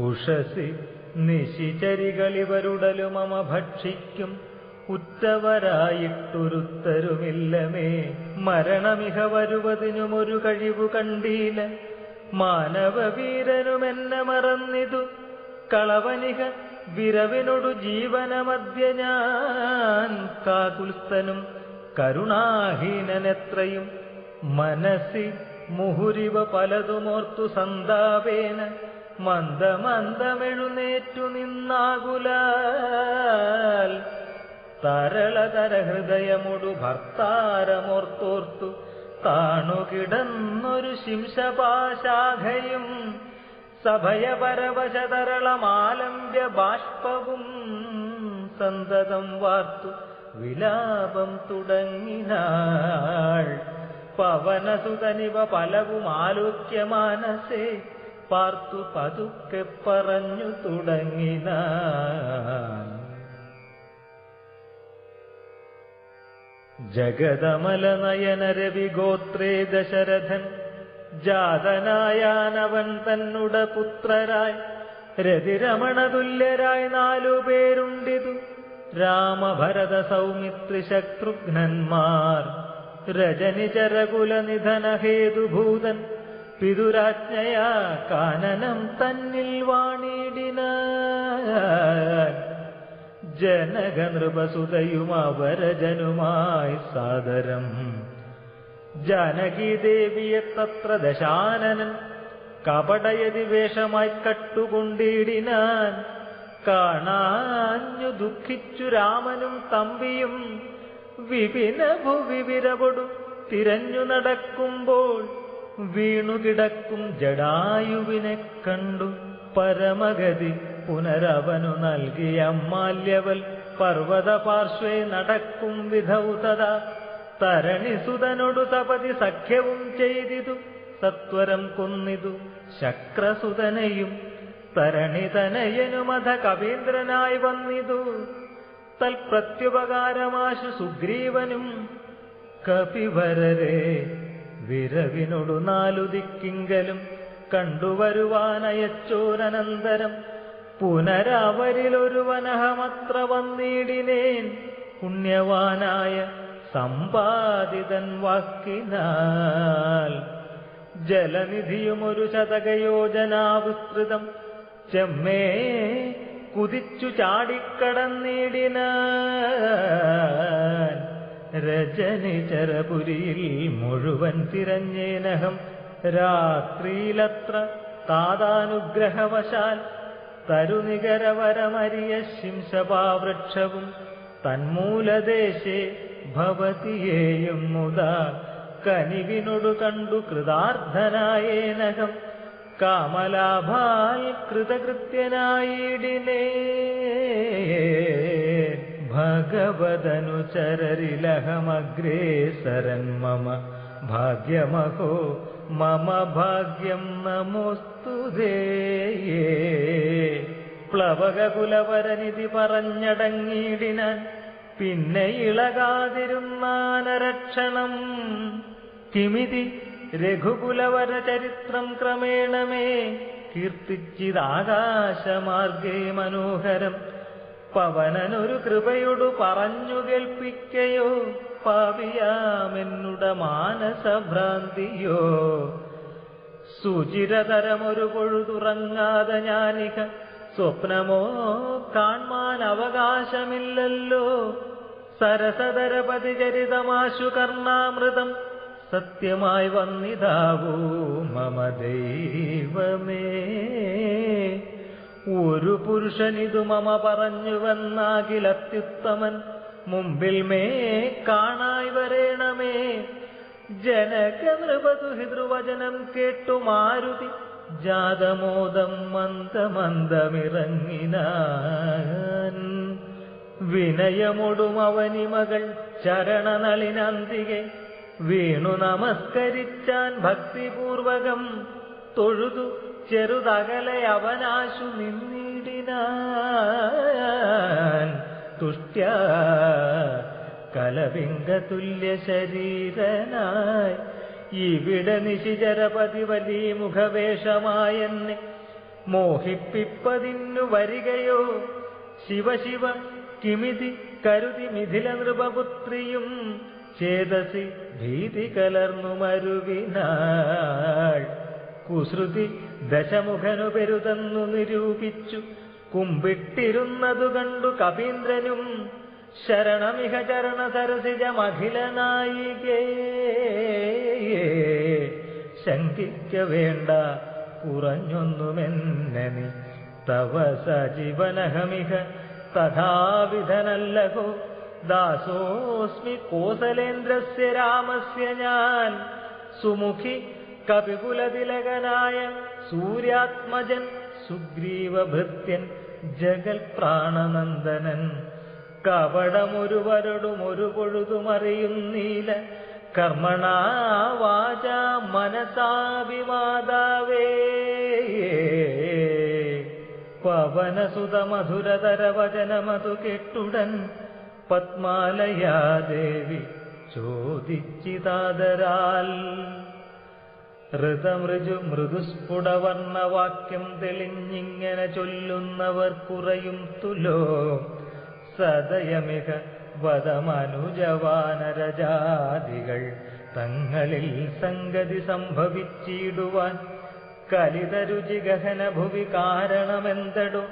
ഉഷസി നിശിചരികളിവരുടലു മമ ഭക്ഷിക്കും ഉറ്റവരായിട്ടൊരുത്തരുമില്ലമേ. മരണമിഹ വരുവതിനുമൊരു കഴിവു കണ്ടീല. മാനവവീരനുമെന്നെ മറന്നിതു കളവനിക വിരവിനൊടു ജീവനമദ്യ ഞാൻ. കാകുൽസ്ഥനും കരുണാഹീനനെത്രയും മനസ്സി മുഹുരിവ പലതുമോർത്തു സന്താപേന മന്ദമന്ദമെഴുന്നേറ്റു നിന്നാകുലാൽ. തരളതര ഹൃദയമൊടു ഭർത്താരമോർത്തോർത്തു താണുകിടന്നൊരു ശിംശപാശാഖയും സഭയപരവശതരളമാലംബ്യ ബാഷ്പവും സന്തതം വാർത്തു വിലാപം തുടങ്ങിനാൾ. പവനസുതനിവ പലവും ആലോക്യ മാനസേ പാർത്തു പതുക്കെ പറഞ്ഞു തുടങ്ങിനാൻ. ജഗദമലനയനരവിഗോത്രേ ദശരഥൻ ജാതനായാനവൻ തന്നുട പുത്രരായി രതിരമണതുല്യരായി 4 പേരുണ്ടിതു. രാമഭരത സൗമിത്രി ശത്രുഘ്നന്മാർ. രജനിചരകുലനിധനഹേതുഭൂതൻ പിതുരാജ്ഞയാ കാനനം തന്നിൽ വാണിടിനാൻ. ജനകനൃപസുതയും അവരജനുമായി സാദരം ജാനകീദേവിയെ തത്ര ദശാനനൻ കപടയതി വേഷമായി കട്ടുകൊണ്ടിടിനാൻ. കാണാഞ്ഞു ദുഃഖിച്ചു രാമനും തമ്പിയും വിപിന ഭുവി വിരവൊടു തിരഞ്ഞു നടക്കുമ്പോൾ വീണുകിടക്കും ജടായുവിനെ കണ്ടു. പരമഗതി പുനരവനു നൽകിയ മാല്യവൽ പർവ്വത പാർശ്വേ നടക്കും വിധൗ തഥാ തരണിസുതനൊടു സപതി സഖ്യവും ചെയ്തിതു. സത്വരം കൊന്നിതു ശക്രസുതനെയും തരണിതനയനുമധ കവീന്ദ്രനായി വന്നിതു. തൽപ്രത്യുപകാരമാശു സുഗ്രീവനും കപിവരരെ വിരവിനൊടു 4 ദിക്കിങ്കലും കണ്ടുവരുവാനയച്ചോരനന്തരം പുനരവരിലൊരുവനഹമത്ര വന്നിടിനേൻ. പുണ്യവാനായ സമ്പാദിതൻ വാക്കിനാൽ ജലനിധിയുമൊരു ശതകയോജനാവിസ്തൃതം ചെമ്മേ കുതിച്ചു ചാടിക്കടന്നിടിനാൻ. രജനിചരപുരിയിൽ മുഴുവൻ തിരഞ്ഞേനഹം രാത്രിയിലത്ര താതാനുഗ്രഹവശാൽ. തരുനികരവരമരിയ ശിംശപാവൃക്ഷവും തന്മൂലദേശേ ഭവതിയേയും മുതാ കനിവിനൊടു കണ്ടു കൃതാർത്ഥനായേനകം. കാമലാഭാൽ കൃതകൃത്യനായിടിനേ. ഭഗവദനുചരരിലഹമഗ്രേസരൻ മമ ഭാഗ്യമഹോ മമ ഭാഗ്യം നമോസ്തുതേ. പ്ലവകുലവരനിധി പറഞ്ഞടങ്ങിയിടിനാൻ. പിന്നെ ഇളകാതിരുന്നാനരക്ഷണം. കിമിതി രഘുകുലവര ചരിത്രം ക്രമേണമേ കീർത്തിച്ചിതാകാശമാർഗേ മനോഹരം. പവനനൊരു കൃപയൊടു പറഞ്ഞു കേൾപ്പിക്കയോ പാപിയാമെന്നുട മാനസഭ്രാന്തിയോ. സുചിരതരമൊരു പൊഴുതുറങ്ങാതെ ഞാനിക സ്വപ്നമോ കാൺമാൻ അവകാശമില്ലല്ലോ. സരസതരപതി ചരിതമാശു കർണാമൃതം സത്യമായി വന്നിതാവൂ മമ ദൈവമേ. ഒരു പുരുഷനിതു മമ പറഞ്ഞുവെന്നാകിലത്യുത്തമൻ മുമ്പിൽ മേ കാണായി വരേണമേ. ജനകനൃപതു ഹിതൃവചനം കേട്ടു മാരുതി ജാതമോദം മന്ദമന്ദമിറങ്ങിനാൻ. വിനയമൊടും അവനിമകൾ ചരണനളിനന്തികെ വീണു നമസ്കരിച്ചാൻ ഭക്തിപൂർവകം. തൊഴുതു ചെറുതകലെ അവനാശു നിന്നിടിനാൻ. തുഷ്ട്യാ കലവിംഗതുല്യ ശരീരനായി ഇവിടെ നിശിചരപതി വലിയ മുഖവേഷമായെന്നെ മോഹിപ്പിപ്പതിന്നു വരികയോ ശിവശിവ കിമിതി കരുതി മിഥില നൃപപുത്രിയും ചേതസി ഭീതി കലർന്നു മരുവിനാൾ. കുസൃതി ദശമുഖനു പെരുതെന്നു നിരൂപിച്ചു കുമ്പിട്ടിരുന്നതു കണ്ടു കപീന്ദ്രനും ശരണമിഹ ചരണ സരസിജമഖില നായികേ. ശങ്കിക്ക വേണ്ട കുറഞ്ഞൊന്നുമെന്നെ നീ തവ സജീവനഹമിഹ തഥാവിധനല്ലഹോ. ദാസോസ്മി കോസലേന്ദ്രസ്യ രാമസ്യ ഞാൻ സുമുഖി കപികുലതിലകനായ സൂര്യാത്മജൻ സുഗ്രീവഭൃത്യൻ ജഗൽ പ്രാണനന്ദനൻ. കപടമൊരുവരോടുമൊരു പൊഴുതുമറിയുന്നീല കർമ്മണാ വാചാ മനസാഭിമാതാവേ. പവനസുത മധുരതരവചനമതു കെട്ടുടൻ പത്മാലയാദേവി ചോദിച്ചിതാദരാൽ. ഋതമൃജു മൃദുസ്ഫുടവർണ്ണവാക്യം തെളിഞ്ഞിങ്ങനെ ചൊല്ലുന്നവർ കുറയും തുലോ. സദയമിക വദമനുജവാനരജാതികൾ തങ്ങളിൽ സംഗതി സംഭവിച്ചിടുവാൻ കലിതരുചി ഗഹന ഭുവി കാരണമെന്തടോ.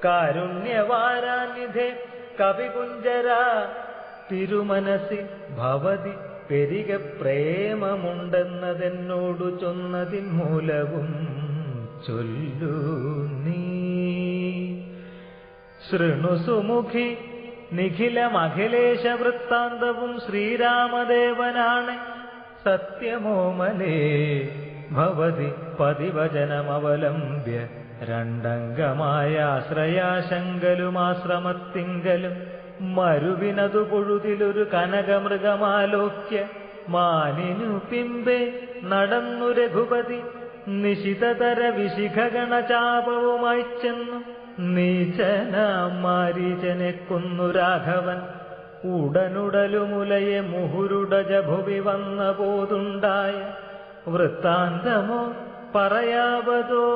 കാരുണ്യവാരാനിധേ കവികുഞ്ചര തിരുമനസി ഭവതി പെരിക പ്രേമമുണ്ടെന്നതെന്നോടു ചൊന്നതിൻ മൂലവും ചൊല്ലു നീ. ശൃണുസുമുഖി നിഖിലമഖിലേശ വൃത്താന്തവും ശ്രീരാമദേവനാണ് സത്യമോമലേ. ഭവതി പതിവചനമവലംബ്യ രണ്ടംഗമായ ആശ്രയാശങ്കലുമാശ്രമത്തിങ്കലും മരുവിനതു പൊഴുതിലൊരു കനകമൃഗമാലോക്യ മാനിനു പിമ്പെ നടന്നു രഘുപതി നിശിതതര വിശിഖഗണചാപവുമായി ചെന്നു. നീചനാമാരീചനെ കൊന്നു രാഘവൻ ഉടനുടലുമുലയെ മുഹുരുടജഭുവി വന്ന പോതുണ്ടായ വൃത്താന്തമോ പറയാവതോ.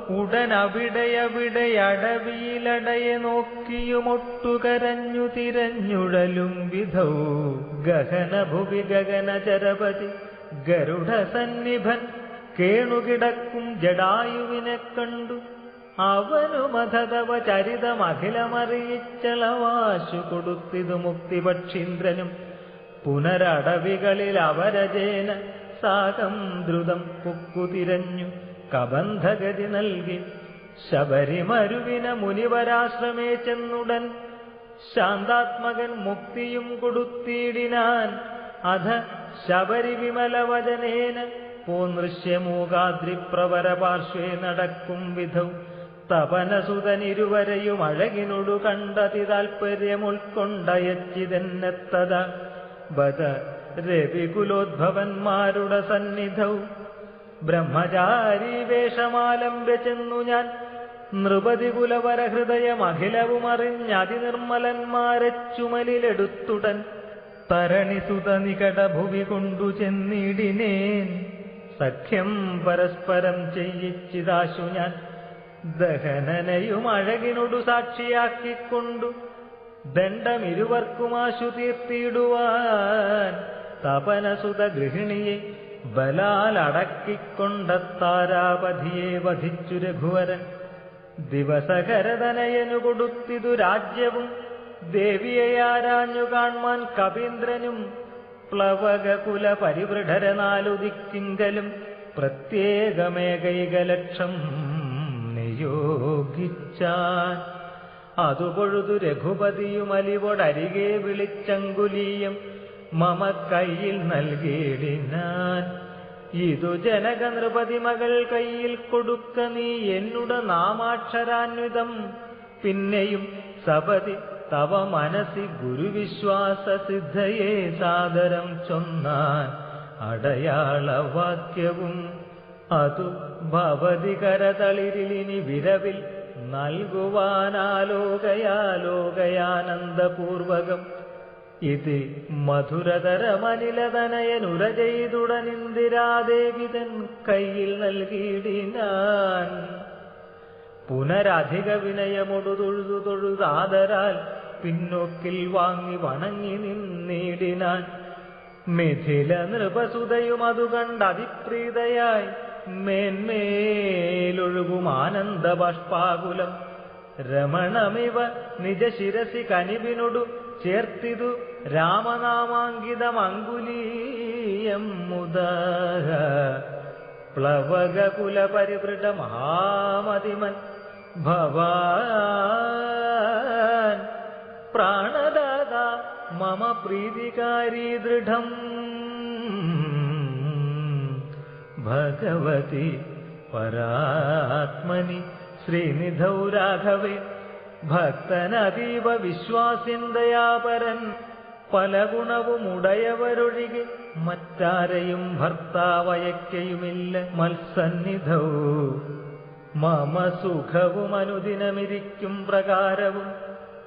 ഉടനവിടെയവിടെയടവിയിലടയെ നോക്കിയുമൊട്ടുകരഞ്ഞു തിരഞ്ഞുഴലും വിധൗ ഗഗനഭുവി ഗഗനചരപതി ഗരുഡ സന്നിഭൻ കേണുകിടക്കും ജടായുവിനെ കണ്ടു. അവനുമധതവ ചരിതമഖിലമറിയിച്ചളവാശു കൊടുത്തിതു മുക്തിപക്ഷീന്ദ്രനും. പുനരടവികളിൽ അവരജേന സാകം ദ്രുതം പൊക്കുതിരഞ്ഞു കബന്ധഗതി നൽകി ശബരിമരുവിന മുനിവരാശ്രമേ ചെന്നുടൻ ശാന്താത്മകൻ മുക്തിയും കൊടുത്തിടിനാൻ. അധ ശബരി വിമലവചനേന പോനൃശ്യമൂകാദ്രിപ്രവര പാർശ്വേ നടക്കും വിധൗ തപനസുതനിരുവരെയും അഴകിനോടു കണ്ടതി താൽപര്യം ഉൾക്കൊണ്ടയച്ചിതെന്നെത്തത ബദ രവികുലോദ്ഭവന്മാരുടെ സന്നിധൗ. ബ്രഹ്മചാരി വേഷമാലംബ്യ ചെന്നു ഞാൻ നൃപതി കുലവരഹൃദയമഖിലവും അറിഞ്ഞതിനിർമ്മലന്മാരെ ചുമലിലെടുത്തുടൻ തരണിസുത നികടഭുവി കൊണ്ടു ചെന്നിടിനേൻ. സഖ്യം പരസ്പരം ചെയ്യിച്ചിതാശു ഞാൻ ദഹനനയും അഴകിനോടു സാക്ഷിയാക്കിക്കൊണ്ടു ദണ്ഡമിരുവർക്കുമാശു തീർത്തിടുവാൻ തപനസുത ഗൃഹിണിയെ ബലാൽ അടക്കിക്കൊണ്ടത്താരാപധിയെ വധിച്ചു രഘുവരൻ. ദിവസകരതനയനു കൊടുത്തിതു രാജ്യവും ദേവിയെ ആരാഞ്ഞു കാൺമാൻ കപീന്ദ്രനും. പ്ലവകുല പരിവൃഢര നാലുദിക്കിങ്കലും പ്രത്യേകമേകൈകലക്ഷം നിയോഗിച്ചാൻ. അതുപൊഴുതു രഘുപതിയുമലിവോടരികെ വിളിച്ചങ്കുലീയം മമ കയ്യിൽ നൽകിയിടിനാൻ. ഇതു ജനക നൃപതി മകൾ കയ്യിൽ കൊടുക്ക നീ എന്നുട നാമാക്ഷരാന്വിതം. പിന്നെയും സപതി തവ മനസി ഗുരുവിശ്വാസ സിദ്ധയെ സാദരം ചൊന്നാൻ അടയാളവാക്യവും. അതു ഭവതി കരതളിരിലിനി വിരവിൽ നൽകുവാനാലോകയാലോകയാനന്ദപൂർവകം. ഇത് മധുരതരമനിലതനയനുര ചെയ്തുടനിന്ദിരാദേവി തൻ കയ്യിൽ നൽകിയിടിനാൻ. പുനരധിക വിനയമൊടു തൊഴുതു തൊഴുതാദരാൽ പിന്നോക്കിൽ വാങ്ങി വണങ്ങി നിന്നിടിനാൻ. മിഥില നൃപസുതയും അതു കണ്ടതിപ്രീതയായി മേന്മേലൊഴുകും ആനന്ദ ബാഷ്പാകുലം. രമണമിവ നിജ ശിരസി കനിവിനൊടു ചേർത്തിതു രാമനാമാങ്കിതമങ്കുലീയം മുദാ. പ്ലവകുല പരിവൃഢ മഹാമതിമൻ ഭവാൻ പ്രാണദാത മമ പ്രീതികാരീ ദൃഢം. ഭഗവതി പരാത്മനി ശ്രീനിധൗ രാഘവേ ഭക്തനതീവ വിശ്വാസ്യൻ ദയാപരൻ. പല ഗുണവും ഉടയവരൊഴികെ മറ്റാരെയും ഭർത്താവയക്കയുമില്ല മത്സന്നിധൗ. മമ സുഖവും അനുദിനമിരിക്കും പ്രകാരവും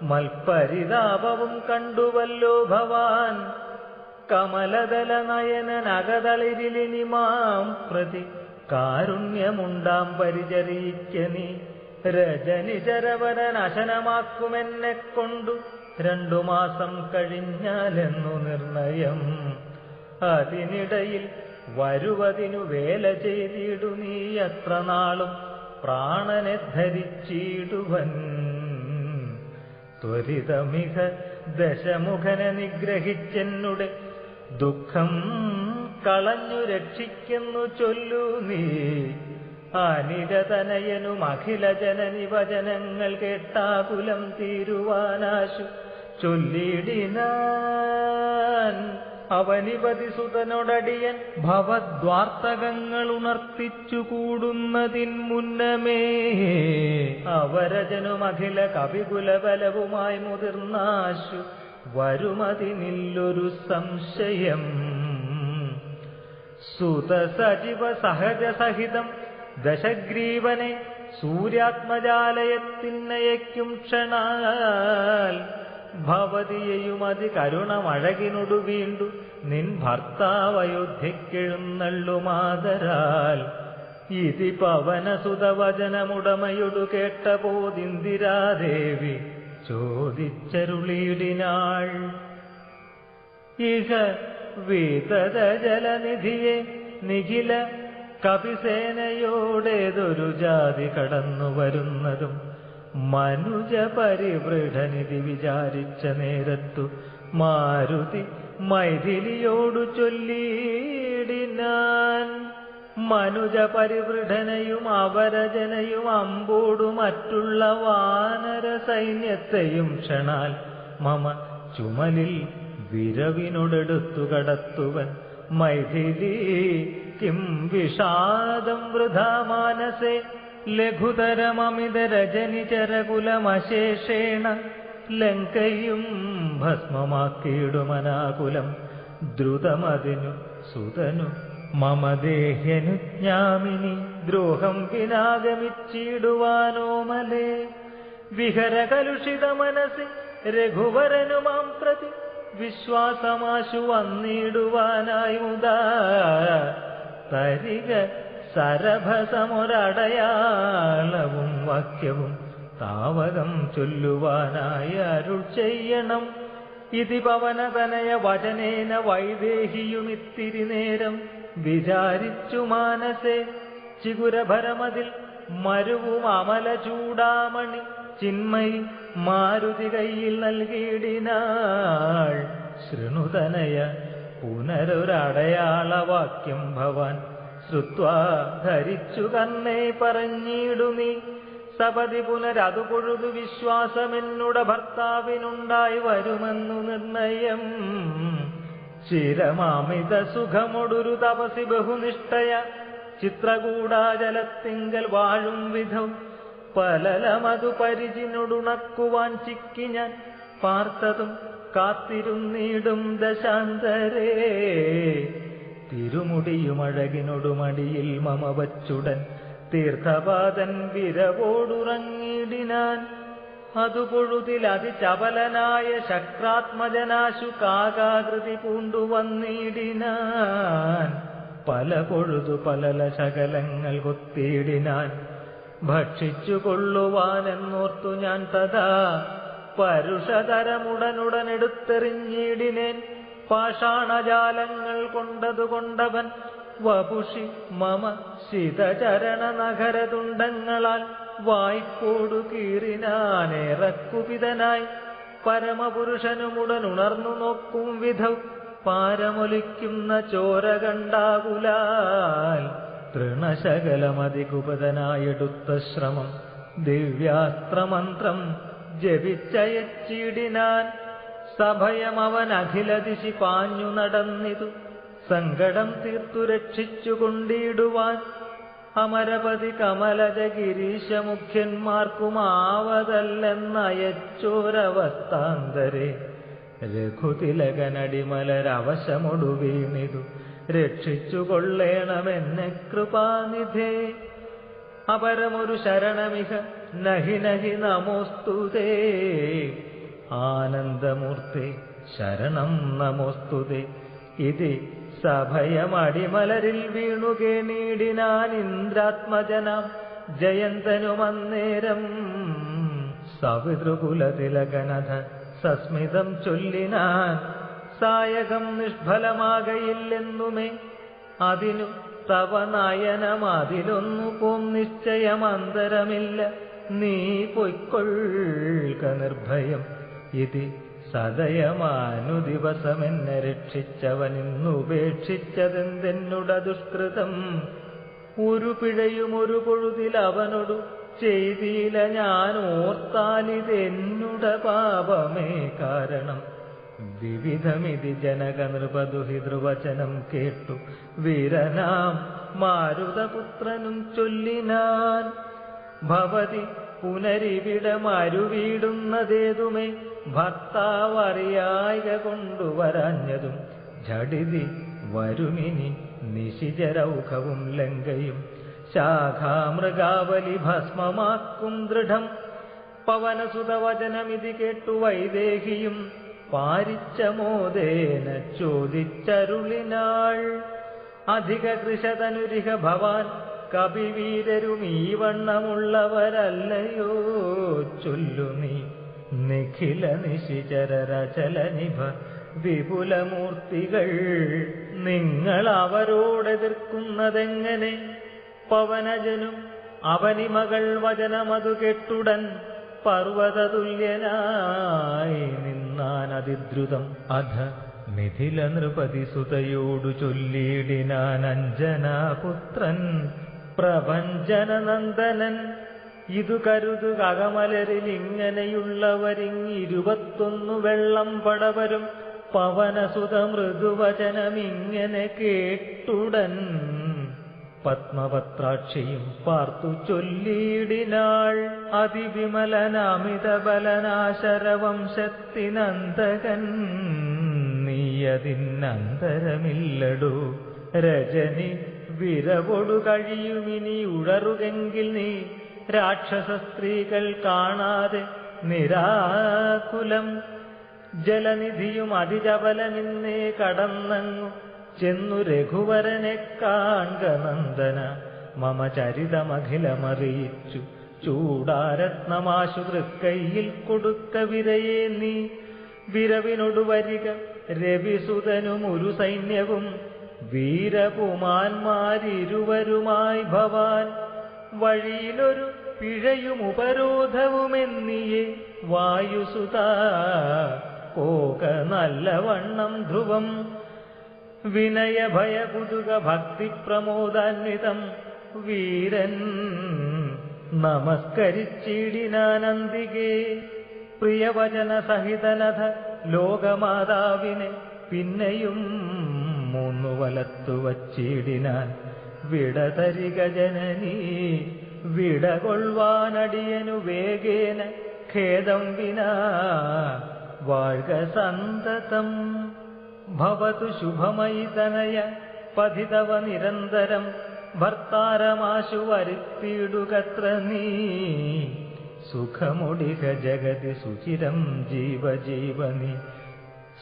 മൽപരിതാപവും കണ്ടുവല്ലോ ഭവാൻ. കമലദല നയനനകതളിരിലിനി മാം പ്രതി കാരുണ്യമുണ്ടാം പരിചരിക്ക നീ. രജനിചരവരനശനമാക്കുമെന്നെ കൊണ്ടു 2 മാസം കഴിഞ്ഞാലെന്നു നിർണയം. അതിനിടയിൽ വരുവതിനു വേല ചെയ്തിടു നീ എത്ര നാളും പ്രാണനെ ധരിച്ചിടുവൻ. ത്വരിതമിക ദശമുഖനെ നിഗ്രഹിച്ചെന്നുടെ ദുഃഖം കളഞ്ഞു രക്ഷിക്കുന്നു ചൊല്ലു നീ. അനിരതനയനും അഖില ജനനി വചനങ്ങൾ കേട്ടാകുലം തീരുവാനാശു ചൊല്ലിടിനാൻ. അവനിപതി സുതനോടടിയൻ ഭവദ്വാർത്തകങ്ങൾ ഉണർത്തിച്ചു കൂടുന്നതിൻ മുന്നമേ അവരജനും അഖില കവികുല ബലവുമായി മുതിർന്നാശു വരുമതിനില്ലൊരു സംശയം. സുത സജീവ സഹജ സഹിതം ദശഗ്രീവനെ സൂര്യാത്മജാലയത്തിനയക്കും ക്ഷണാൽ. ഭവതിയെയും അതി കരുണമഴകിനൊടു വീണ്ടു നിൻ ഭർത്താവയോധ്യക്കെഴുന്നള്ളുമാതരാൽ. ഇതി പവനസുതവചനമുടമയൊടു കേട്ടപോതിന്ദിരാദേവി ചോദിച്ചരുളിയിടിനാൾ. ഇഹ വീതത ജലനിധിയെ നിഖില കപിസേനയോടേതൊരു ജാതി കടന്നു വരുന്നതും മനുജ പരിവൃഢനിധി വിചാരിച്ച നേരത്തു മാരുതി മൈഥിലിയോടു ചൊല്ലിയിടിനാൻ. മനുജ പരിവൃഢനെയും അവരജനയും അമ്പോടു മറ്റുള്ള വാനര സൈന്യത്തെയും ക്ഷണാൽ മമ ചുമലിൽ വിരവിനോടെടുത്തു കടത്തുവൻ. മൈഥിലി കിം വിഷാദം വൃഥാ മാനസേ ലഘുതരമമിത രജനിചരകുലമശേഷേണ. ലങ്കയും ഭസ്മമാക്കിയിടുമനാകുലം ദ്രുതമതിനു സുതനു മമ ദേഹ്യനുജ്ഞാമിനി. ദ്രോഹം പിനാഗമിച്ചിടുവാനോമലേ വിഹര കലുഷിത മനസ്സി രഘുവരനു മാം പ്രതി വിശ്വാസമാശു വന്നിടുവാനായി മുതാ. തരിക സരഭസമൊരടയാളവും വാക്യവും താവകം ചൊല്ലുവാനായി അരുൾ ചെയ്യണം. ഇതി പവനതനയ വചനേന വൈദേഹിയുമിത്തിരി നേരം വിചാരിച്ചു മാനസേ. ചിഗുരഭരമതിൽ മരുവും അമല ചൂടാമണി ചിന്മയി മാരുതി കയ്യിൽ നൽകിയിടിനാൾ. ശൃണുതനയ പുനരൊരടയാളവാക്യം ഭവാൻ ശ്രുത്വാ ധരിച്ചു കന്നേ പറഞ്ഞിടു നീ. സപതി പുനരതു പൊഴുതു വിശ്വാസമെന്നുട ഭർത്താവിനുണ്ടായി വരുമെന്നു നിർണയം. ചിരമാമിത സുഖമൊടൊരു തപസി ബഹുനിഷ്ഠയ ചിത്രകൂടാജലത്തിങ്കൽ വാഴും വിധം പലലമതു പരിചിനൊടുണക്കുവാൻ ചിക്കി ഞാൻ പാർത്തതും കാത്തിരുന്നിടും ദശാന്തരേ. തിരുമുടിയുമഴകിനൊടുമടിയിൽ മമ വച്ചുടൻ തീർത്ഥപാദൻ വിരവോടുറങ്ങിടിനാൻ. അതു പൊഴുതിലതിചപലനായ ശക്രാത്മജനാശു കാകാകൃതി പൂണ്ടുവന്നിടിനാൻ. പല പൊഴുതു പലല ശകലങ്ങൾ കൊത്തിയിടിനാൻ. ഭക്ഷിച്ചു കൊള്ളുവാനെന്നോർത്തു ഞാൻ തഥാ പരുഷതരമുടനുടനെടുത്തെറിഞ്ഞിടിനേൻ. പാഷാണജാലങ്ങൾ കൊണ്ടതുകൊണ്ടവൻ വപുഷി മമ ശിതചരണ നഗരതുണ്ടങ്ങളാൽ വായ്പോടു കീറിനാനേറക്കുപിതനായി. പരമപുരുഷനുമുടനുണർന്നു നോക്കും വിധം പാരമൊലിക്കുന്ന ചോര കണ്ടാകുലാൽ തൃണശകലമതികുപതനായെടുത്ത ശ്രമം ദിവ്യാസ്ത്രമന്ത്രം ജപിച്ചയച്ചിടിനാൻ. സഭയമവൻ അഖിലദിശി പാഞ്ഞു നടന്നിതു സങ്കടം തീർത്തു രക്ഷിച്ചുകൊണ്ടിടുവാൻ. അമരപതി കമലജ ഗിരീശമുഖ്യന്മാർക്കുമാവതല്ലെന്നയച്ചോരവസ്ഥാന്തരെ രഘുതിലകനടിമലരവശമൊടു വീണിതു രക്ഷിച്ചുകൊള്ളേണമെന്നെ കൃപാനിധേ. അപരമൊരു ശരണമിഹ നഹി നഹി നമോസ്തുതേ. ആനന്ദമൂർത്തേ ശരണം നമോസ്തുതേ. ഇതി സഭയമടിമലരിൽ വീണുകേണീടിനാൻ ഇന്ദ്രാത്മജനാം ജയന്തനുമന്നേരം. സവിതൃകുലതിലകനഥ സസ്മിതം ചൊല്ലിനാൻ. സായകം നിഷ്ഫലമാകയില്ലെന്നുമേ അതിനു തവ നയനമതിലൊന്നു പോം നിശ്ചയമന്തരമില്ല. നീ പൊയ്ക്കൊള്ളുക നിർഭയം. ഇതി സദയമാനുദിവസമെന്നെ രക്ഷിച്ചവനിന്നുപേക്ഷിച്ചതെന്തെന്നുട ദുഷ്കൃതം. ഒരു പിഴയും ഒരു പൊഴുതിൽ അവനോടു ചെയ്തില്ല ഞാൻ ഓർത്താലിതെന്നുട പാപമേ കാരണം. വിവിധമിതി ജനക നൃപദുഹിതൃവചനം കേട്ടു വീരനാം മാരുതപുത്രനും ചൊല്ലിനാൻ. ഭവതി പുനരിവിടമരുവീടുന്നതേതുമേ ഭർത്താവറിയായിക കൊണ്ടുവരാഞ്ഞതും. ഝടിതി വരുമിനി നിശിചരൗഖവും ലങ്കയും ശാഖാമൃഗാവലി ഭസ്മമാക്കും ദൃഢം. പവനസുതവചനമിതി കേട്ടു വൈദേഹിയും പാരിച്ചമോദേന ചോദിച്ചരുളിനാൾ. അധിക കൃശതനുരിഹ ഭവാൻ കപിവീരരും ഈ വണ്ണമുള്ളവരല്ലയോ ചൊല്ലു നീ. നിഖില നിശിചരരചലനിഭ വിപുലമൂർത്തികൾ നിങ്ങൾ അവരോടെതിർക്കുന്നതെങ്ങനെ? പവനജനും അവനിമകൾ വചനമതു കെട്ടുടൻ പർവ്വതതുല്യനായി നിന്നാനതിദ്രുതം. അധ മിഥില നൃപതി സുതയോടു ചൊല്ലിയിടിനാൻ അഞ്ജനാപുത്രൻ പ്രപഞ്ചനനന്ദനൻ. ഇതു കരുതുക അകമലരിൽ ഇങ്ങനെയുള്ളവരിങ്ങിരുപത്തൊന്നു വെള്ളം പടവരും. പവനസുത മൃദുവചനമിങ്ങനെ കേട്ടുടൻ പത്മപത്രാക്ഷിയും പാർത്തു ചൊല്ലിയിടിനാൾ. അതിവിമലനാമിതബലനാശരവംശത്തിനന്തകൻ നീയതിന്നന്തരമില്ലടോ. രജനി വിരവൊടു കഴിയുമിനി ഉഴറുകെങ്കിൽ നീ രാക്ഷസ സ്ത്രീകൾ കാണാതെ നിരാകുലം. ജലനിധിയും അതിജബലമിന്നേ കടന്നങ്ങു ചെന്നു രഘുവരനെ കാൺക നന്ദന. മമ ചരിതമഖിലമറിയിച്ചു ചൂടാരത്നമാശു തൃക്കൈയിൽ കൊടുക്ക വിരയെ നീ. വിരവിനൊടു വരിക രവിസുതനും ഒരു സൈന്യവും വീരപുമാന്മാരിരുവരുമായി ഭവാൻ. വഴിയിലൊരു പിഴയും ഉപരോധവുമെന്നിയെ വായുസുത കോക നല്ലവണ്ണം ധ്രുവം. വിനയഭയ കുതുക ഭക്തി പ്രമോദാന്വിതം വീരൻ നമസ്കരിച്ചിടിനാനന്ദികേ. പ്രിയവചന സഹിതനഥ ലോകമാതാവിനെ പിന്നെയും മൂന്നു വലത്തു വച്ചിടിനാൻ. വിടതരിക ജനനീ വിടകൊള്ളുവാനടിയനു വേഗേന ഖേദം വിനാ വാഴ്ക സന്തതം. ഭവതു ശുഭമയി തനയ പതിതവ നിരന്തരം ഭർത്താരമാശു വരുത്തിയിടുകത്ര നീ. സുഖമൊടിക ജഗതി സുചിരം ജീവജീവനി.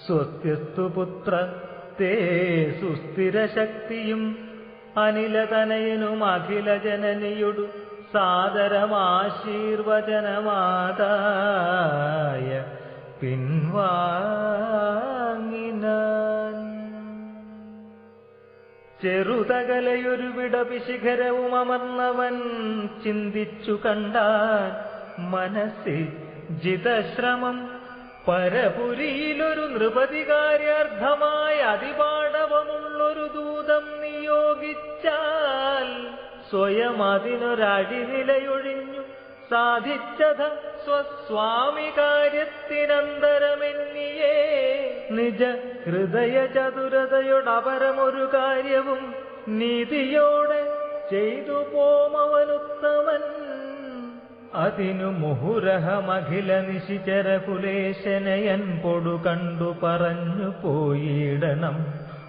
സ്വസ്ത്യസ്തു പുത്ര തേ സുസ്ഥിരശക്തിയും അനിലതനയനും അഖില ജനനിയൊടു സാദരമാശീർവചനമാതായ പിൻവാങ്ങിനാൻ. ചെറുതകലയൊരു വിടപിശിഖരവും അമർന്നവൻ ചിന്തിച്ചു കണ്ടാൻ മനസ്സിൽ ജിതശ്രമം. പരപുരിയിലൊരു നൃപതികാര്യാർത്ഥമായ അതിപാടവമുള്ളൊരു ദൂതം നിയോഗിച്ചാൽ സ്വയം അതിനൊരടിനിലയൊഴിഞ്ഞു സാധിച്ചത സ്വസ്വാമി കാര്യത്തിനന്തരമെന്നിയേ. നിജ ഹൃദയ ചതുരതയോടപരമൊരു കാര്യവും നീതിയോടെ ചെയ്തു പോമവനുത്തമൻ. അതിനു മുഹുരഹമഖില നിശിചരകുലേശനയൻ പൊടു കണ്ടു പറഞ്ഞു പോയിടണം.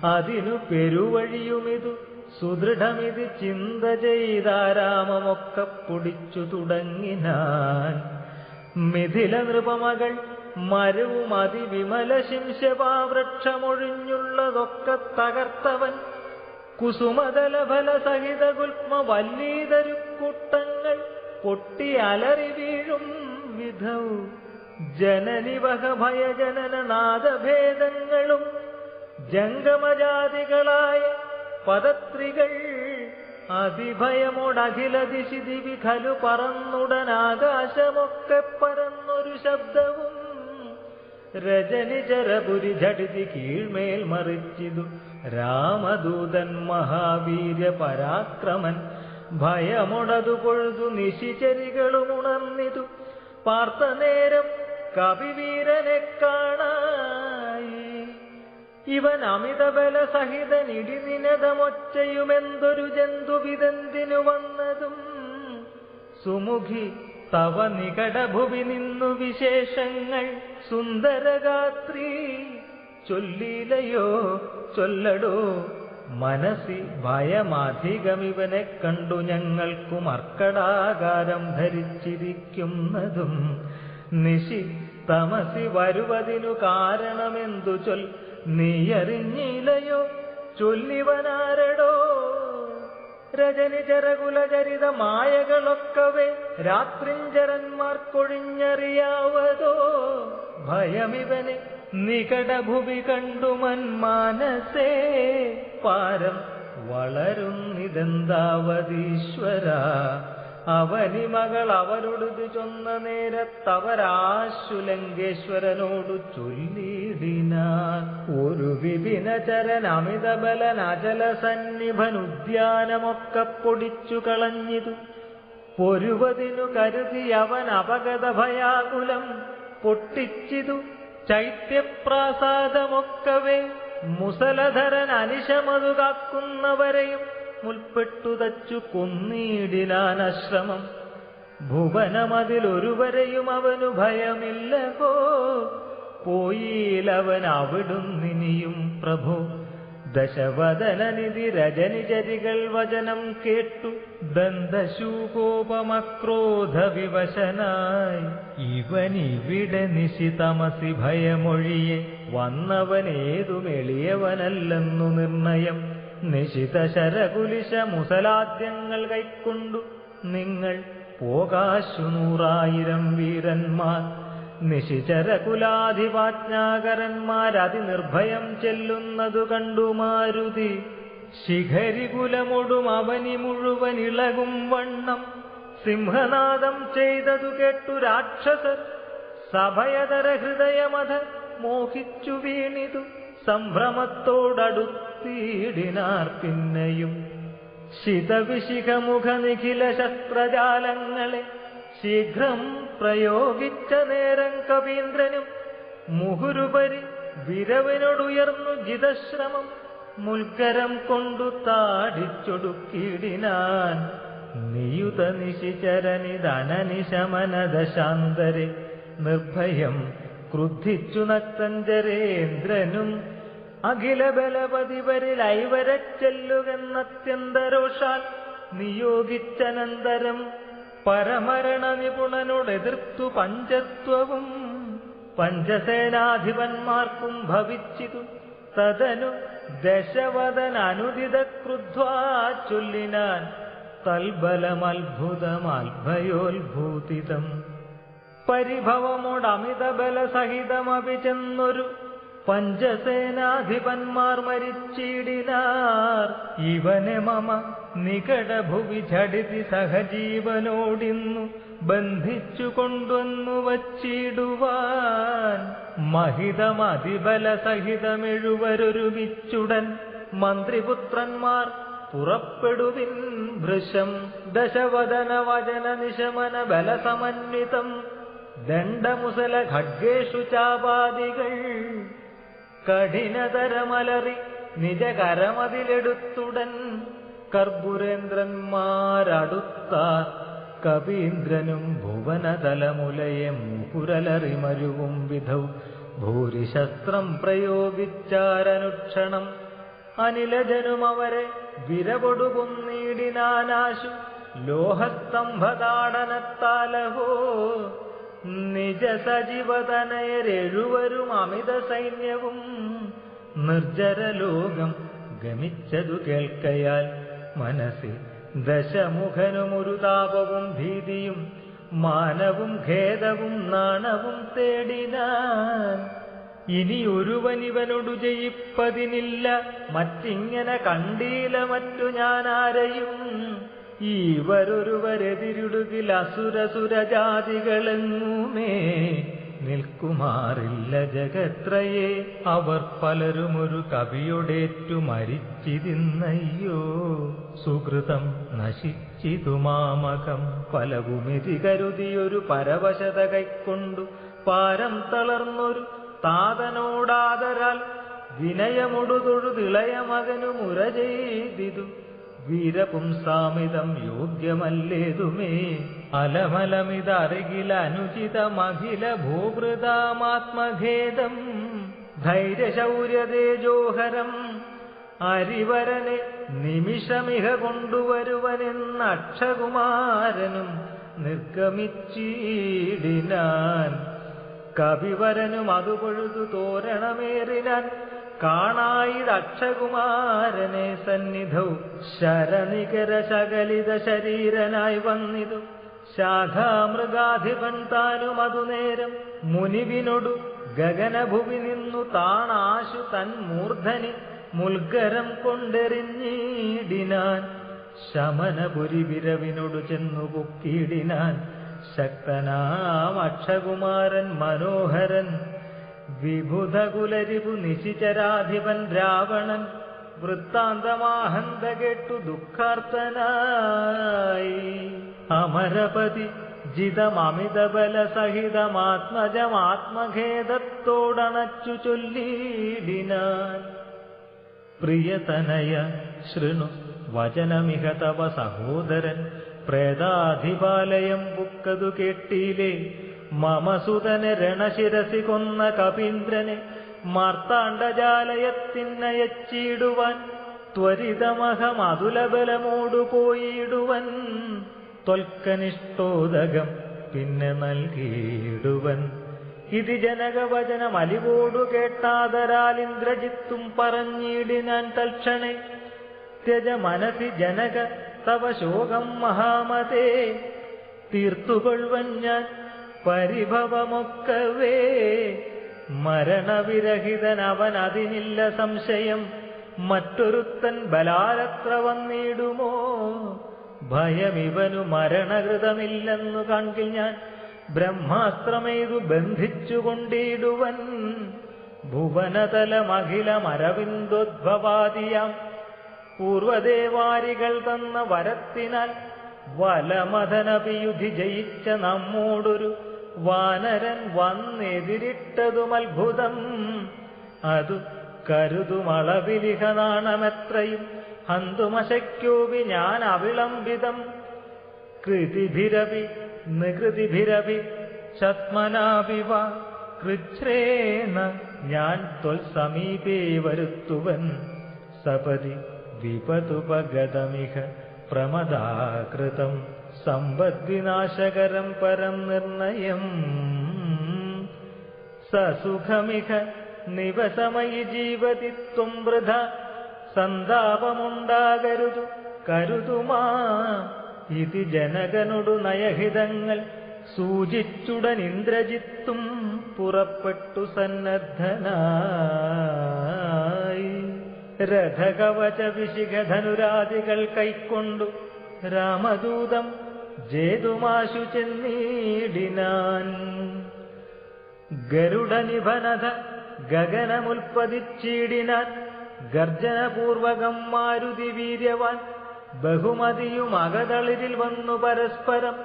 അതിനു പെരുവഴിയുമിതു സുദൃഢമിതി ചിന്ത ചെയ്താരാമമൊക്കെ പൊടിച്ചു തുടങ്ങിനാൻ. മിഥില നൃപമകൾ മരവും അതിവിമല ശിംശപാവൃക്ഷമൊഴിഞ്ഞുള്ളതൊക്കെ തകർത്തവൻ. കുസുമതലഫല സഹിത ഗുൽമ വല്ലീതരുക്കൂട്ടങ്ങൾ പൊട്ടി അലറി വീഴും വിധൗ ജനനിവഹ ഭയജനന നാദഭേദങ്ങളും ജംഗമജാതികളായ പദത്രികൾ അതിഭയമോടഖില ദിശി ദിവി ഖലു പറന്നുടനാകാശമൊക്കെ പരന്നൊരു ശബ്ദവും. രജനിചരപുരി ഝടിതി കീഴ്മേൽ മറിച്ചിതു രാമദൂതൻ മഹാവീര്യ പരാക്രമൻ. ഭയമൊടതു പൊഴുതു നിശിചരികളും ഉണർന്നിതു പാർത്തനേരം കവിവീരനെ കാണായി. ഇവൻ അമിതബല സഹിതൻ ഇടിനിനതമൊച്ചയുമെന്തൊരു ജന്തുവിതെന്തിനു വന്നതും. സുമുഖി തവ നികടഭുവി നിന്നു വിശേഷങ്ങൾ സുന്ദരഗാത്രി ചൊല്ലിലയോ ചൊല്ലടോ. മനസ്സി ഭയമധികമിവനെ കണ്ടു ഞങ്ങൾക്കു മർക്കടാകാരം ധരിച്ചിരിക്കുന്നതും. നിശി തമസി വരുവതിനു കാരണമെന്തു ചൊൽ നീയറിഞ്ഞില്ലയോ ചൊല്ലിവനാരടോ. രജനിചരകുലചരിത മായകളൊക്കവേ രാത്രിഞ്ചരന്മാർക്കൊഴിഞ്ഞറിയാവതോ. ഭയമിവനെ നികടഭുവി കണ്ടു മന്മാനസേ പാരം വളരുന്നിതെന്താവതീശ്വര. അവനി മകൾ അവരോടു ചൊന്ന നേരത്തവരാശുലങ്കേശ്വരനോടു ചൊല്ലിടിനാൻ. ഒരു വിപിനചരൻ അമിതബലൻ അചല സന്നിഭൻ ഉദ്യാനമൊക്കെ പൊടിച്ചു കളഞ്ഞിതു. പൊരുവതിനു കരുതി അവൻ അപഗത ഭയാകുലം പൊട്ടിച്ചിതു ചൈത്യപ്രാസാദമൊക്കവേ. മുസലധരൻ അനിശമതു കാക്കുന്നവരെയും മുൽപ്പെട്ടു തച്ചു കൊന്നിടിനാനശ്രമം. ഭുവനമതിലൊരുവരെയും അവനു ഭയമില്ലവോ. പോയിലവൻ അവിടുന്നിനിയും പ്രഭു. ദശവദനനിധി രജനിചരികൾ വചനം കേട്ടു ദന്തശൂകോപമക്രോധ വിവശനായി. ഇവനിവിടെ നിശിതമസി ഭയമൊഴിയെ വന്നവനേതുമെളിയവനല്ലെന്നു നിർണയം. നിശിത ശരകുലിശ മുസലാദ്യങ്ങൾ കൈക്കൊണ്ടു നിങ്ങൾ പോകാശു 100,000 വീരന്മാർ. നിശിചരകുലാധിപാജ്ഞാകരന്മാരതിനിർഭയം ചെല്ലുന്നതു കണ്ടു മാരുതി. ശിഖരികുലമൊടും അവനി മുഴുവൻ ഇളകും വണ്ണം സിംഹനാദം ചെയ്തതു കേട്ടു രാക്ഷസർ. സഭയതര ഹൃദയമത മോഹിച്ചു വീണിതു സംഭ്രമത്തോടടുത്തിടിനാർ. പിന്നെയും ശിതവിശിഖമുഖ നിഖില ശസ്ത്രജാലങ്ങളെ ശീഘ്രം പ്രയോഗിച്ച നേരം കവീന്ദ്രനും മുഹുരുപരി വിരവിനോടുയർന്നു ജിതശ്രമം മുൽക്കരം കൊണ്ടു താടിച്ചൊടുക്കിടിനാൻ. നിയുത നിശിചരനിധനനിശമനദശാന്തരെ നിർഭയം ക്രുദ്ധിച്ചു നക്തഞ്ചരേന്ദ്രനും. അഖില ബലപതിവരിൽ ഐവരച്ചെല്ലുകെന്നത്യന്തരോഷാൽ നിയോഗിച്ചനന്തരം പരമരണ നിപുണനോടെതിർത്തു പഞ്ചത്വവും പഞ്ചസേനാധിപന്മാർക്കും ഭവിച്ചിതു. തദനു ദശവദൻ അനുദിത ക്രുദ്ധ്വാ ചൊല്ലിനാൻ തൽബലമത്ഭുതമാത്ഭയോത്ഭൂതിതം പരിഭവമോടമിതബലസഹിതമപി ചെന്നൊരു പഞ്ചസേനാധിപന്മാർ മരിച്ചിടിനാർ. ഇവനെ മമ നികടഭുവി ഝടിതി സഹജീവനോടിന്നു ബന്ധിച്ചു കൊണ്ടുവന്നു വച്ചിടുവാൻ. മഹിതമതിബലസഹിതമെഴുവരൊരുമിച്ചുടൻ മന്ത്രിപുത്രന്മാർ പുറപ്പെടുവിൻ ഭൃശം. ദശവദന വചന നിശമന ബലസമന്വിതം ദണ്ഡമുസല ഖഡ്ഗേഷു ചാപാദികൾ കഠിനതരമലറി നിജകരമതിലെടുത്തുടൻ കർപ്പുരേന്ദ്രന്മാരടുത്താർ. കവീന്ദ്രനും ഭുവനതലമുലയെ മുകുരലറിമരുവും വിധൗ ഭൂരിശസ്ത്രം പ്രയോഗിച്ചാരനുക്ഷണം. അനിലജനും അവരെ വിരകൊടുകുന്നീടിനാനാശു ലോഹസ്തംഭതാടനത്താലഹോ. നിജ സജീവതനയരെഴുവരും അമിത സൈന്യവും നിർജ്ജരലോകം ഗമിച്ചതു കേൾക്കയാൽ മനസ്സിൽ ദശമുഖനുമൊരു താപവും ഭീതിയും മാനവും ഖേദവും നാണവും തേടിനാൻ. ഇനിയൊരുവനിവനോടു ജയിപ്പതിനില്ല, മറ്റിങ്ങനെ കണ്ടീല മറ്റു ഞാനാരെയും. ഈവരൊരുവരെതിരിടുകിൽ അസുരസുരജാതികളെങ്ങുമേ നിൽക്കുമാറില്ല ജഗത്രയേ. അവർ പലരുമൊരു കവിയൊടേറ്റു മരിച്ചിരുന്നയ്യോ. സുഹൃതം നശിച്ചിതു മാമകം ഫലവുമിതി കരുതിയൊരു പരവശത കൈക്കൊണ്ടു പാരം തളർന്നൊരു താതനോടാദരാൽ വിനയമൊടു തൊഴുതിളയ മകനു മുര ചെയ്തിതു. വീരപുംസാമിതം യോഗ്യമല്ലേതുമേ അലമലമിതറികില അനുചിതമഖില ഭൂഭൃതാമാത്മഖേദം. ധൈര്യശൗര്യതേജോഹരം അരിവരനെ നിമിഷമിഹ കൊണ്ടുവരുവനെന്ന അക്ഷകുമാരനും നിർഗമിച്ചീടിനാൻ. കവിവരനും അതുപൊഴുതു തോരണമേറിനാൻ കാണായിതക്ഷകുമാരനെ സന്നിധൗ. ശരനികര ശകലിത ശരീരനായി വന്നിതു ശാഖാമൃഗാധിപൻ താനും അതുനേരം. മുനിവിനൊടു ഗഗനഭുവി നിന്നു താണാശു തൻ മൂർധനി മുൽഗരം കൊണ്ടെറിഞ്ഞിടിനാൻ. ശമനപുരി വിരവിനോടു ചെന്നു പൊക്കിയിടിനാൻ ശക്തനാം അക്ഷകുമാരൻ മനോഹരൻ. വിഭുധകുലരിപു നിശിചരാധിപൻ രാവണൻ വൃത്താന്തമാഹന്ത കേട്ടു ദുഃഖാർത്തനായി. അമരപതി ജിതമമിതബല സഹിതമാത്മജമാത്മഖേദത്തോടണച്ചു ചൊല്ലിയിടിനാൻ. പ്രിയതനയ ശൃണു വചനമിഹ തവ സഹോദരൻ പ്രേതാധിപാലയം പുക്കതു കേട്ടീലേ. മമസുതനെ രണശിരസി കൊന്ന കപീന്ദ്രനെ മാർത്താണ്ഡജാലയത്തിനയച്ചിടുവാൻ ത്വരിതമഹമതുലബലമോടു പോയിടുവൻ. ത്വൽക്കനിഷ്ടോദകം പിന്നെ നൽകിയിടുവൻ. ഇതി ജനകവചനമലിവോടു കേട്ടാദരാൽ ഇന്ദ്രജിത്തും പറഞ്ഞിടിനാൻ തൽക്ഷണേ. ത്യജ മനസി ജനക തവ ശോകം മഹാമതേ. തീർത്തുകൊള്ളുവൻ ഞാൻ പരിഭവമൊക്കവേ. മരണവിരഹിതൻ അവൻ അതിനില്ല സംശയം. മറ്റൊരുത്തൻ ബലാലത്ര വന്നിടുമോ? ഭയമിവനു മരണകൃതമില്ലെന്നു കാൺകിൽ ഞാൻ ബ്രഹ്മാസ്ത്രമെയ്തു ബന്ധിച്ചുകൊണ്ടിടുവൻ. ഭുവനതലമഖിലമരവിന്ദോദ്ഭവാദിയാം പൂർവദേവാരികൾ തന്ന വരത്തിനാൽ വലമഥനപിയുധി ജയിച്ച നമ്മോടൊരു വാനരൻ വന്നെതിരിട്ടതുമത്ഭുതം. അതു കരുതുമളവിലിഹ നാണമെത്രയും ഹന്തുമശക്യോവി ഞാൻ അവിളംബിതം. കൃതിഭിരവി നികൃതിഭിരവി ശത്മനാഭിവ കൃച്ഛ്രേണ ഞാൻ ത്വൽസമീപേ വരുത്തുവൻ. സപതി വിപതുപഗതമിഹ പ്രമദാകൃതം സമ്പദ്വിനാശകരം പരം നിർണയം. സസുഖമിഹ നിവസമയി ജീവതി ത്വം വൃഥ. സന്താപമുണ്ടാകരുതു കരുതുമാ ഇതി ജനകനോടു നയഹിതങ്ങൾ സൂചിച്ചുടൻ ഇന്ദ്രജിത്തും പുറപ്പെട്ടു സന്നദ്ധനായി. രഥകവച വിശിഖധനുരാദികൾ കൈക്കൊണ്ടു രാമദൂതം ജേതുമാശു ചെന്നീടിനാൻ. ഗരുഡനിഭനത ഗഗനമുൽപ്പതിച്ചീടിനാൻ. ഗർജനപൂർവകം മാരുതി വീര്യവാൻ ബഹുമതിയും അകതളിരിൽ വന്നു പരസ്പരം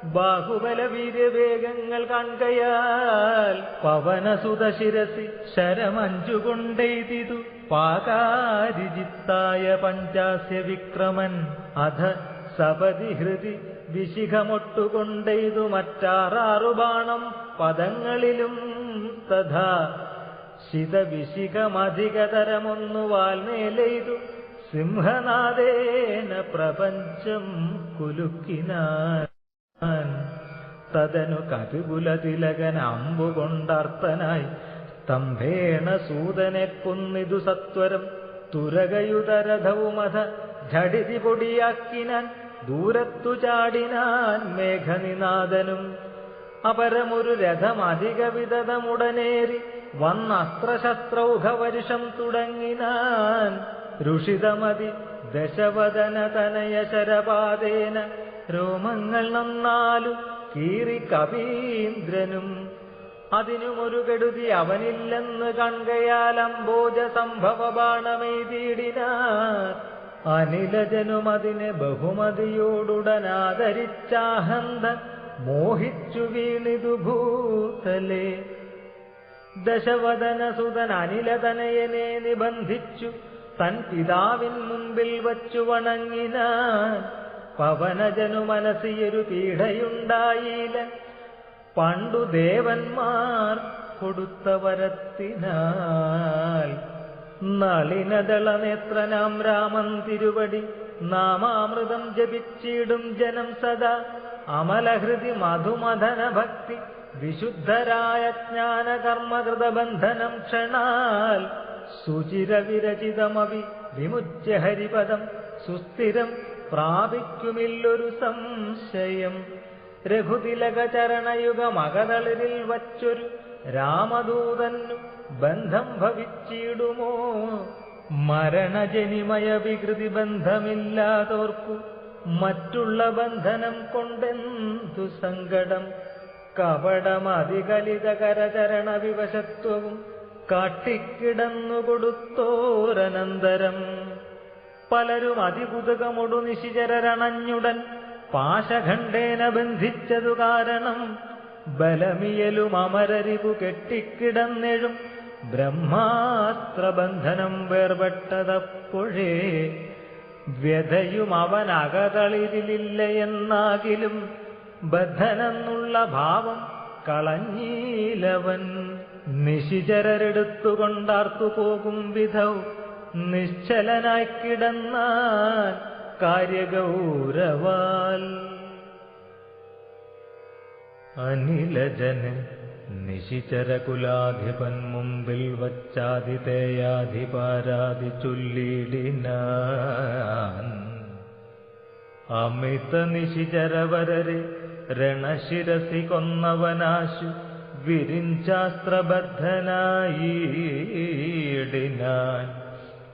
ബാഹുബല വീര്യവേഗങ്ങൾ കാൺകയാൽ പവനസുതശിരസി ശരമഞ്ചുകൊണ്ടെയ്തിതു പാകാരിജിത്തായ പഞ്ചാസ്യ വിക്രമൻ. അധ സപതി ഹൃദി വിശിഖമൊട്ടുകൊണ്ടെയ്തു മറ്റാറാറു ബാണം പദങ്ങളിലും തഥാ ശിതവിശിഖമധികതരമൊന്നു വാൽമേലെയ്തു സിംഹനാദേന പ്രപഞ്ചം കുലുക്കിനാൻ. തദനു കപികുലതിലകൻ അമ്പുകൊണ്ടർത്തനായി സ്തംഭേണ സൂതനെ കൊന്നിതു സത്വരം. തുരകയുതരഥവുമധ ഝടിതി പൊടിയാക്കിനാൻ. ദൂരത്തു ചാടിനാൻ മേഘനിനാദനും. അപരമൊരു രഥമധിക വിദതമുടനേറി വന്നസ്ത്രശസ്ത്രൗഘവർഷം തുടങ്ങിനാൻ. ഋഷിതമതി ദശവദന തനയ ശരപാദേന രോമങ്ങൾ നന്നാലു കീറി കവീന്ദ്രനും. അതിനുമൊരു കെടുതി അവനില്ലെന്ന് കൺകയാൽ അംബോജ സംഭവ ബാണമെയ്തിടിനാർ. അനിലജനും അതിനെ ബഹുമതിയോടുടനാദരിച്ചാഹന്ത മോഹിച്ചു വീണിതു ഭൂതലേ. ദശവദനസുതൻ അനിലതനയനെ നിബന്ധിച്ചു തൻ പിതാവിൻ മുമ്പിൽ വച്ചു വണങ്ങിനാൻ. പവനജനു മനസ്സിയൊരു പീഡയുണ്ടായില്ല പണ്ടു ദേവന്മാർ കൊടുത്ത വരത്തിനാൽ. നളിനദളനേത്രനാം രാമൻ തിരുവടി നാമാമൃതം ജപിച്ചിടും ജനം സദാ. അമലഹൃതി മധുമദന ഭക്തി വിശുദ്ധരായ ജ്ഞാനകർമ്മകൃതബന്ധനം ക്ഷണാൽ. സുചിരവിരചിതമവി വിമുച്യ ഹരിപദം സുസ്ഥിരം പ്രാപിക്കുമില്ലൊരു സംശയം. രഘുതിലകചരണയുഗമകതളിരിൽ വച്ചൊരു രാമദൂതന്നു ബന്ധം ഭവിച്ചിടുമോ? മരണജനിമയ വികൃതി ബന്ധമില്ലാതോർക്കു മറ്റുള്ള ബന്ധനം കൊണ്ടെന്തു സങ്കടം. കപടമതികലിത കരചരണ വിവശത്വവും കാട്ടിക്കിടന്നു കൊടുത്തോരനന്തരം. പലരും അതികുതുകമൊടു നിശിചരണഞ്ഞുടൻ പാശഖണ്ഡേന ബന്ധിച്ചതു കാരണം. ബലമിയലും അമരരിപു കെട്ടിക്കിടന്നെഴും ബ്രഹ്മാസ്ത്രബന്ധനം വേർപെട്ടതപ്പോഴേ. വ്യഥയും അവനകതളിരിലില്ല എന്നാകിലും ബദ്ധനെന്നുള്ള ഭാവം കളഞ്ഞീലവൻ. നിശിചരരെടുത്തുകൊണ്ടാർത്തു പോകും വിധൗ നിശ്ചലനായി കിടന്നാൻ കാര്യഗൗരവാൽ. അനിലജന് നിശിചരകുലാധിപൻ മുമ്പിൽ വച്ചാതിഥേയാധിപാരാതി ചൊല്ലിടിനാൻ. അമിത നിശിചരവരരെ രണശിരസി കൊന്നവനാശു വിരിഞ്ചാസ്ത്രബദ്ധനായിടിനാൻ.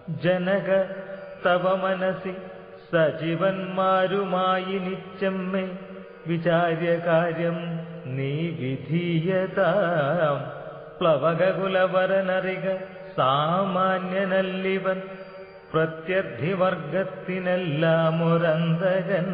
ജനക തവ മനസി സജീവന്മാരുമായി നിച്ചമ്മേ വിചാര്യകാര്യം നീ വിധീയതാം. പ്ലവകകുലവരനറിക സാമാന്യനല്ലിവൻ പ്രത്യർത്ഥിവർഗത്തിനെല്ലാം ഒരന്തകൻ.